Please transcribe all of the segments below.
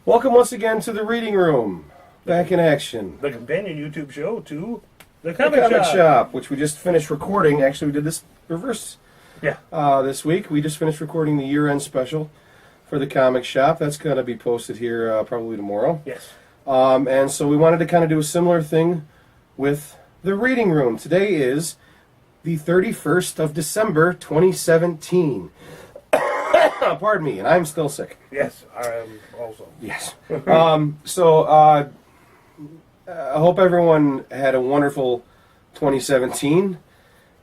Welcome once again to the Reading Room. Back in action. The companion YouTube show to the The Comic Comic Shop. Shop, which we just finished recording. Actually, we did this reverse Yeah. this week. We just finished recording the year-end special for the Comic Shop. That's going to be posted here probably tomorrow. Yes. And so we wanted to kind of do a similar thing with the Reading Room. Today is the 31st of December, 2017. Pardon me, and I'm still sick. Yes, I am also. Yes. I hope everyone had a wonderful 2017.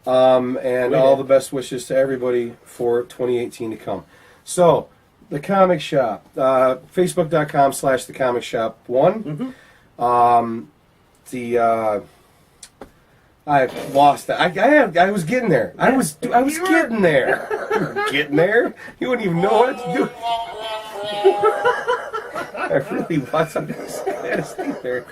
And all the best wishes to everybody for 2018 to come. So, the Comic Shop, Facebook.com/The Comic Shop 1. Mm-hmm. I've lost that. I was getting there. I was getting there. You were getting there. You wouldn't even know what to do. I really was. I had to stay there.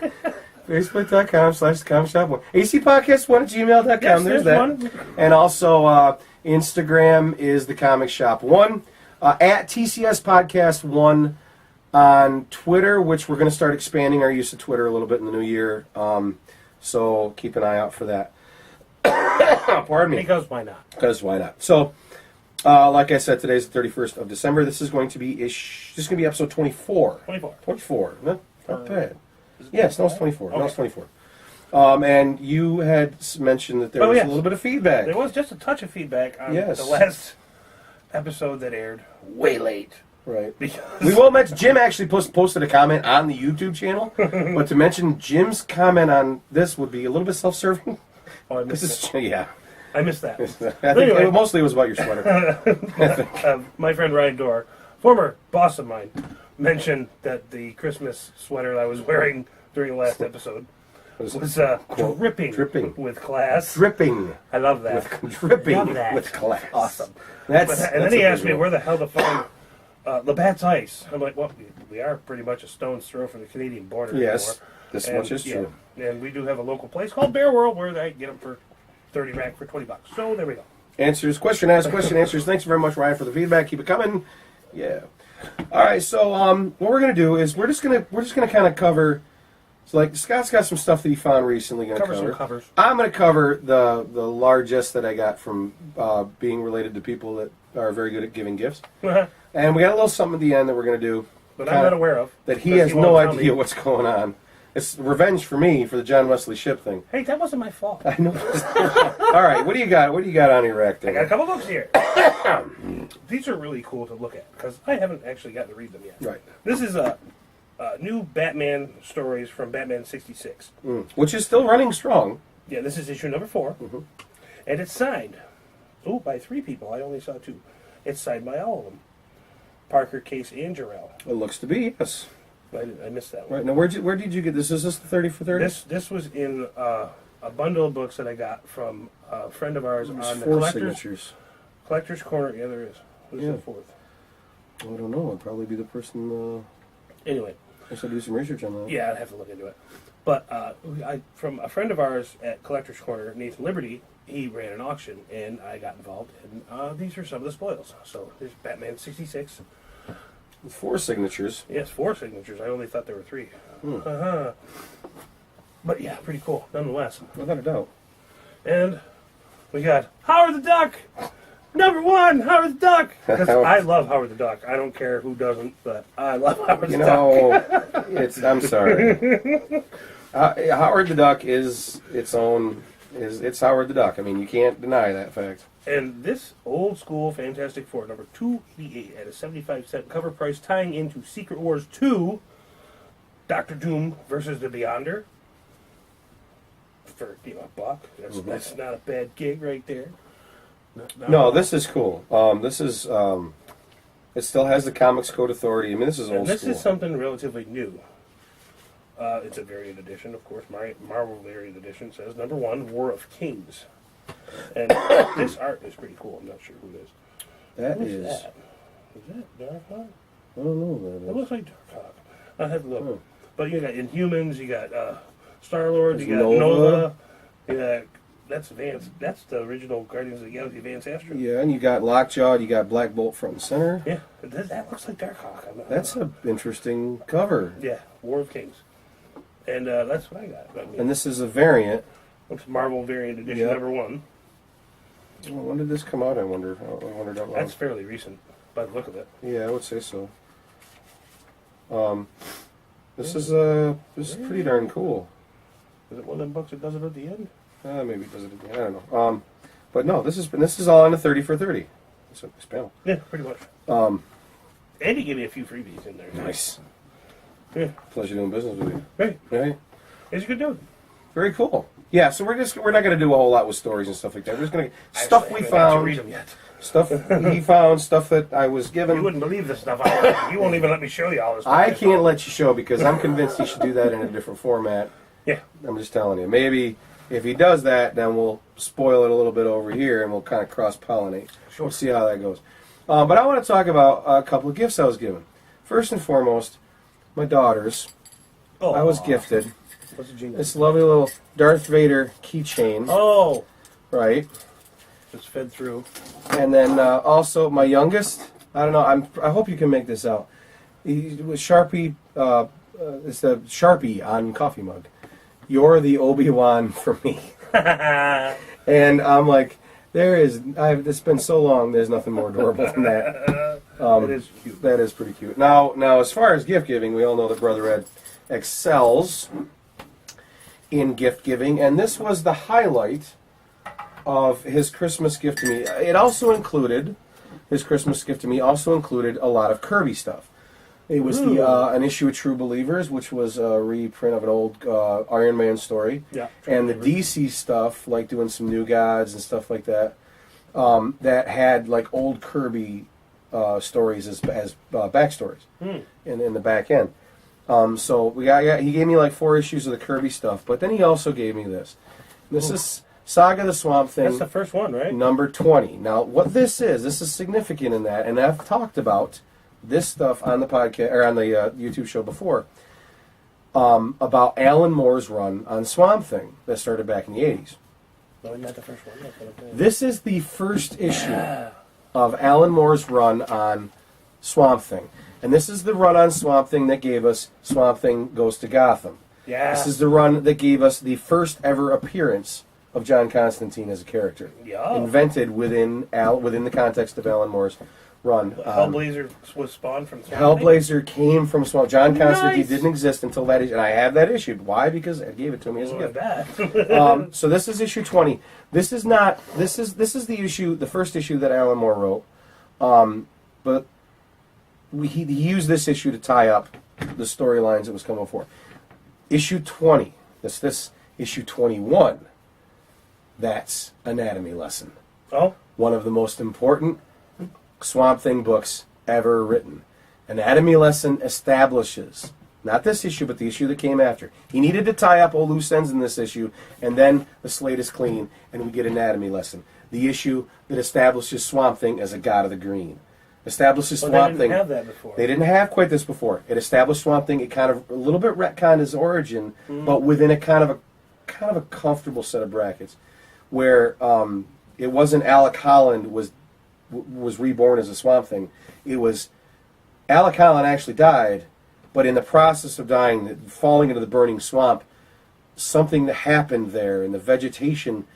Facebook.com/ComicShop1. acpodcast1@gmail.com. Yes, there's that. one. And also Instagram is the Comic Shop 1. At TCS Podcast 1 on Twitter, which we're going to start expanding our use of Twitter a little bit in the new year. So keep an eye out for that. Pardon me. Because why not? Because why not? So, like I said, today's the 31st of December. This is going to be episode 24. 24. 24. Not bad. Yes, no, it's 24. Okay. No, it's 24. And you had mentioned that there was a little bit of feedback. There was just a touch of feedback on Yes. the last episode that aired way late. Right. Because We will mention, Jim actually posted a comment on the YouTube channel, but to mention Jim's comment on this would be a little bit self-serving. Oh, I missed it. Yeah. I missed that. I think Anyway. mostly it was about your sweater. My friend Ryan Dorr, former boss of mine, mentioned that the Christmas sweater I was wearing during the last episode was dripping with class. Dripping. I love that. Dripping Love that. with class. Awesome. And then he asked me where the hell to find Labatt's Ice. I'm like, well, we are pretty much a stone's throw from the Canadian border. Yes, anymore. this much is true. And we do have a local place called Bear World where I get them for 30 rack for $20. So there we go. Answers, question answers. Thanks very much, Ryan, for the feedback. Keep it coming. Yeah. All right. So, what we're gonna do is we're just gonna kind of cover. So, like, Scott's got some stuff that he found recently. Cover some covers. I'm gonna cover the largest that I got from being related to people that are very good at giving gifts. And we got a little something at the end that we're gonna do. But I'm not aware of. That he has no idea what's going on. It's revenge for me for the John Wesley Shipp thing. Hey, that wasn't my fault. I know. All right, what do you got? What do you got on your rack there? I got a couple books here. These are really cool to look at because I haven't actually gotten to read them yet. Right. This is new Batman stories from Batman 66. Which is still running strong. Yeah, this is issue number 4. Mm-hmm. And it's signed. Oh, by 3 people. I only saw 2. It's signed by all of them. Parker, Case, and Jarrell. It looks to be, yes. I missed that one. Right, now where did you get this? Is this the 30 for 30? This was in a bundle of books that I got from a friend of ours There's on the 4 signatures. Collector's Corner. Yeah, there is. Who's the 4th? I don't know. It'd probably be the person... Anyway. I should do some research on that. Yeah, I'd have to look into it. But from a friend of ours at Collector's Corner, Nathan Liberty, he ran an auction, and I got involved, and these are some of the spoils. So there's Batman 66. 4 signatures. Yes, 4 signatures. I only thought there were 3. But yeah, pretty cool, nonetheless. Without a doubt. And we got Howard the Duck! Number 1, Howard the Duck! Because I love Howard the Duck. I don't care who doesn't, but I love Howard the Duck. I'm sorry. Howard the Duck is its own... It's Howard the Duck. I mean, you can't deny that fact. And this old school Fantastic Four, number 288, at a 75-cent cover price, tying into Secret Wars 2, Doctor Doom versus the Beyonder. For $1. That's not a bad gig right there. No, this is cool. This is it still has the Comics Code Authority. I mean, this is old school. This is something relatively new. It's a variant edition, of course. My Marvel variant edition says number 1, War of Kings. And this art is pretty cool. I'm not sure who it is. Who's that? Is that Darkhawk? I don't know who that is. It looks like Darkhawk. I have to look. But you got Inhumans, you got Star-Lord, you got Nova, you got That's Vance. That's the original Guardians of the Galaxy Vance Astro. Yeah, and you got Lockjaw, you got Black Bolt front and center. Yeah, but that looks like Darkhawk. That's an interesting cover. Yeah, War of Kings. And that's what I got. I mean, And this is a variant. it's Marvel Variant Edition Yep. number 1. Well, when did this come out, I wonder? I wondered out loud. That's fairly recent by the look of it. Yeah, I would say so. This is pretty darn cool. Is it one of them books that does it at the end? Maybe it does it again. I don't know. But no, this is all on a 30 for 30. It's a panel. Yeah, pretty much. Andy gave me a few freebies in there. Nice. Yeah. Pleasure doing business with you. Right. Right. He's a good dude. Very cool. Yeah, so we're not going to do a whole lot with stories and stuff like that. We're just going to stuff we I haven't got to found, read them yet. stuff he found, stuff that I was given. You wouldn't believe the stuff I have. You won't even let me show you all this stuff. I can't let you show because I'm convinced he should do that in a different format. Yeah. I'm just telling you. Maybe if he does that, then we'll spoil it a little bit over here and we'll kind of cross-pollinate. Sure. We'll see how that goes. But I want to talk about a couple of gifts I was given. First and foremost, my daughters. Oh. I was gifted What's the jingle? this lovely little Darth Vader keychain, Oh. right? Just fed through. And then also my youngest. I don't know. I hope you can make this out. He was Sharpie. It's the Sharpie on coffee mug. You're the Obi-Wan for me. And I'm like, it's been so long. There's nothing more adorable than that. It is cute. That is pretty cute. Now, as far as gift giving, we all know that Brother Ed excels in gift giving, and this was the highlight of his Christmas gift to me. His Christmas gift to me also included a lot of Kirby stuff. It was an issue of True Believers, which was a reprint of an old Iron Man story. Yeah. And the DC stuff, like doing some New Gods and stuff like that, that had like old Kirby stories as backstories in the back end. So he gave me like 4 issues of the Kirby stuff, but then he also gave me this. This is Saga the Swamp Thing. That's the first one, right? Number 20. Now, what this is significant in that, and I've talked about this stuff on the podcast or on the YouTube show before, about Alan Moore's run on Swamp Thing that started back in the 80s. No, isn't that the first one? This is the first issue of Alan Moore's run on Swamp Thing. And this is the run on Swamp Thing that gave us Swamp Thing Goes to Gotham. Yeah. This is the run that gave us the first ever appearance of John Constantine as a character. Yeah. Invented within the context of Alan Moore's run. Hellblazer was spawned from Swamp Thing? Hellblazer came from Swamp. John Constantine Nice. didn't exist until that issue, and I have that issue. Why? Because Ed gave it to me as a gift. That. So this is issue 20. This is the issue, the first issue that Alan Moore wrote. But he used this issue to tie up the storylines that was coming before. Issue 20. This issue 21. That's Anatomy Lesson. Oh? One of the most important Swamp Thing books ever written. Anatomy Lesson establishes, not this issue, but the issue that came after. He needed to tie up all loose ends in this issue, and then the slate is clean, and we get Anatomy Lesson. The issue that establishes Swamp Thing as a god of the green. Establishes Swamp Thing. They didn't have that before. They didn't have quite this before. It established Swamp Thing. It kind of a little bit retconned his origin, but within a kind of a comfortable set of brackets, where it wasn't Alec Holland was reborn as a Swamp Thing. It was Alec Holland actually died, but in the process of dying, falling into the burning swamp, something that happened there in the vegetation.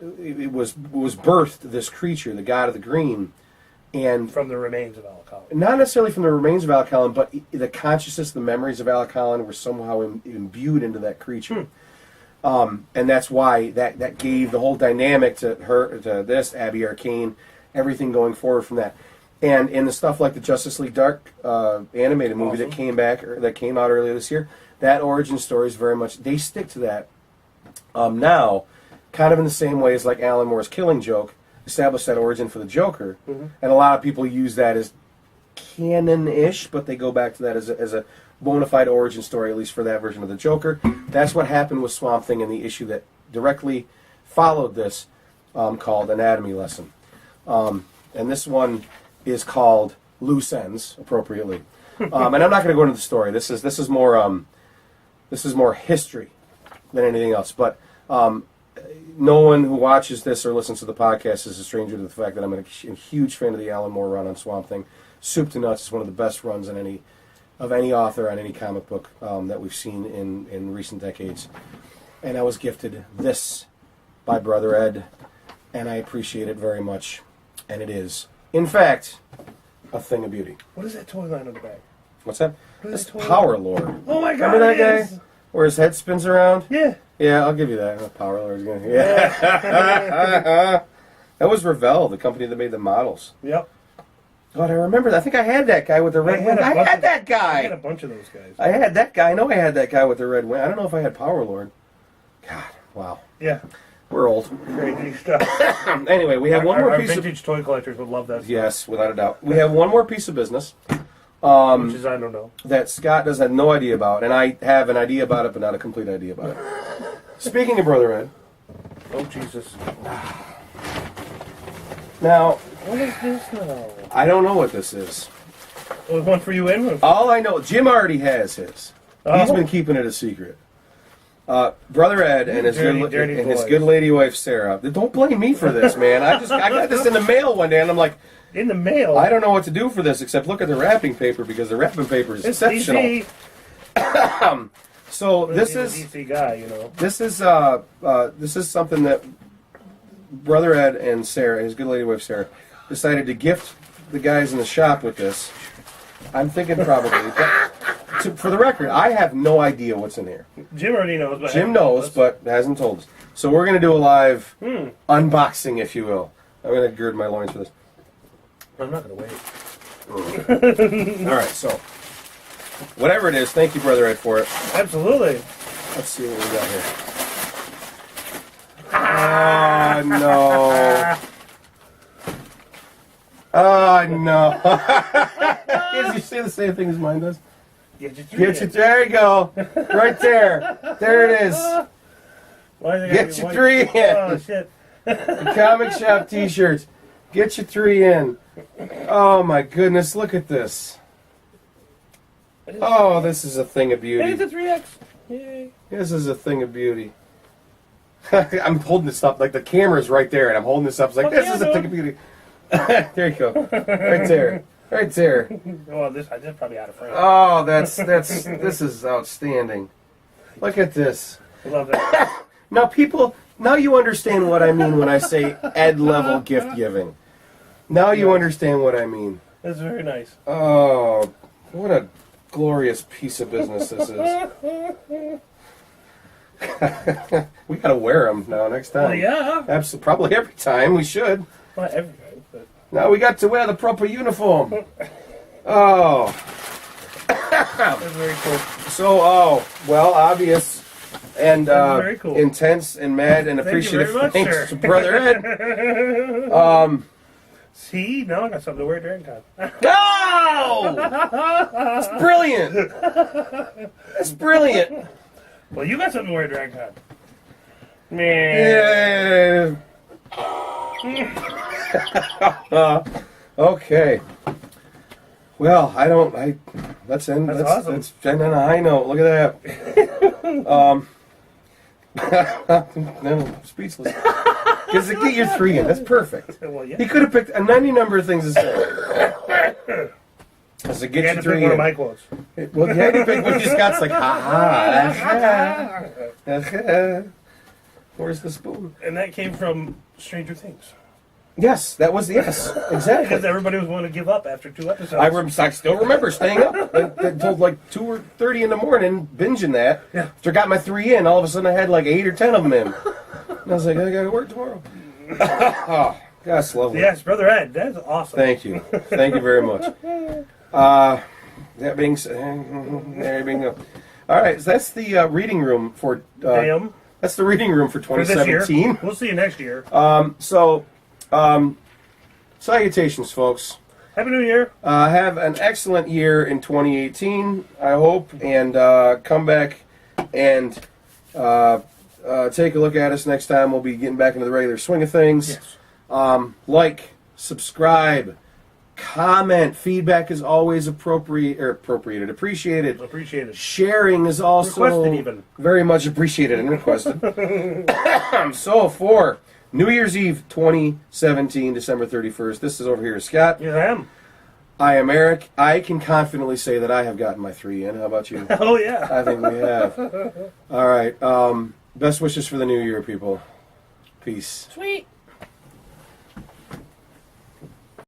It was birthed this creature, the god of the green. And from the remains of Alec Holland. not necessarily from the remains of Alec Holland, but the consciousness, the memories of Alec Holland were somehow imbued into that creature. And that's why that gave the whole dynamic to this, Abby Arcane, everything going forward from that. And in the stuff like the Justice League Dark animated movie that came out earlier this year, that origin story is very much, they stick to that. Now, kind of in the same way as like Alan Moore's Killing Joke, established that origin for the Joker, and a lot of people use that as canon-ish, but they go back to that as a bona fide origin story, at least for that version of the Joker. That's what happened with Swamp Thing in the issue that directly followed this, called Anatomy Lesson. And this one is called Loose Ends, appropriately. And I'm not going to go into the story. This is more history than anything else. But no one who watches this or listens to the podcast is a stranger to the fact that I'm a huge fan of the Alan Moore run on Swamp Thing. Soup to Nuts is one of the best runs of any author on any comic book that we've seen in recent decades. And I was gifted this by Brother Ed, and I appreciate it very much. And it is, in fact, a thing of beauty. What is that toy line on the back? What's that? What is That's that toy Power line? Lord. Oh my God! Remember that it guy? is. Where his head spins around? Yeah. Yeah, I'll give you that. Power Lord's gonna. Yeah. That was Revell, the company that made the models. Yep. God, I remember that. I think I had that guy with the red wing. I had that guy. I had a bunch of those guys. I had that guy. I know I had that guy with the red wing. I don't know if I had Power Lord. God, wow. Yeah. We're old. Crazy stuff. Anyway, we have one more piece vintage of... toy collectors would love that stuff. Yes, without a doubt. We have one more piece of business. Which is, I don't know. That Scott does have no idea about, and I have an idea about it, but not a complete idea about it. Speaking of Brother Ed, Oh, Jesus. now, What is this now? I don't know what this is. Well, one for you and one for All I know, Jim already has his. He's Oh. been keeping it a secret. Brother Ed and his Dirty his boys. good lady wife Sarah. Don't blame me for this, man. I got this in the mail one day, and I'm like, in the mail. I don't know what to do for this except look at the wrapping paper because the wrapping paper is It's exceptional. DC. So this He's a is DC guy, you know. this is something that Brother Ed and Sarah, his good lady wife Sarah, decided to gift the guys in the shop with this. I'm thinking probably. But for the record, I have no idea what's in here. Jim already knows. But Jim knows, but hasn't told us. So we're going to do a live Hmm. unboxing, if you will. I'm going to gird my loins for this. I'm not going to wait. All right, so whatever it is, thank you, Brother Ed, for it. Absolutely. Let's see what we got here. Oh, no. Oh, no. Did you say the same thing as mine does? Get your Get you, there you go. Right there. There it is. Get your 3 in. Oh, shit. The comic shop t-shirts. Get your 3 in. Oh, my goodness. Look at this. Oh, this is a thing of Hey, it's beauty. a 3X. Yay. This is a thing of beauty. I'm holding this up. Like, the camera's right there, and I'm holding this up. It's like, Okay, this is a I thing know. of beauty. There you go. Right there. Right there. Oh, this probably out of frame. Oh, this is outstanding. Look at this. I love that. Now you understand what I mean when I say Ed level gift giving. Now you understand what I mean. That's very nice. Oh, what a glorious piece of business this is. We gotta wear them now next time. Well, yeah. Absolutely, probably every time we should. Not every time, but Now we got to wear the proper uniform. Oh. that's very cool. So, well, obvious and Very cool. intense and mad and Thank you appreciative. very much, Thanks sir. to Brother Ed. See, now I got something to wear during time. Oh! It's brilliant. It's brilliant. Well, you got something to wear during time. Man. Yeah. Okay. Well, let's end. That's awesome. Let's end on a high note. Look at that. No, speechless. Because to get your 3 in, that's perfect. Well, yeah. He could have picked a 90 number of things to say. As to You get had you to pick 3 one of in. my quotes. Well, he had to pick one. Scott's like, ha ha. Where's the spoon? And that came from Stranger Things. Yes, that was exactly. Because everybody was willing to give up after 2 episodes. I still remember staying up until like 2:30 in the morning, binging that. Yeah. After I got my 3 in, all of a sudden I had like 8 or 10 of them in. And I was like, I gotta work tomorrow. Oh, that's lovely. Yes, Brother Ed, that's awesome. Thank you very much. That being said, there being no. All right, so that's the reading room for. Damn. That's the reading room for For this year. 2017. We'll see you next year. Salutations, folks. Happy New Year. Have an excellent year in 2018, I hope, and come back and take a look at us next time. We'll be getting back into the regular swing of things. Yes. Like, subscribe, comment. Feedback is always appreciated. Appreciated. Sharing is also Requested even. very much appreciated and requested. So for New Year's Eve 2017, December 31st, this is over here, Scott. Yes, I am. I am Eric. I can confidently say that I have gotten my 3 in. How about you? Oh, yeah. I think we have. All right. Best wishes for the new year, people. Peace. Sweet.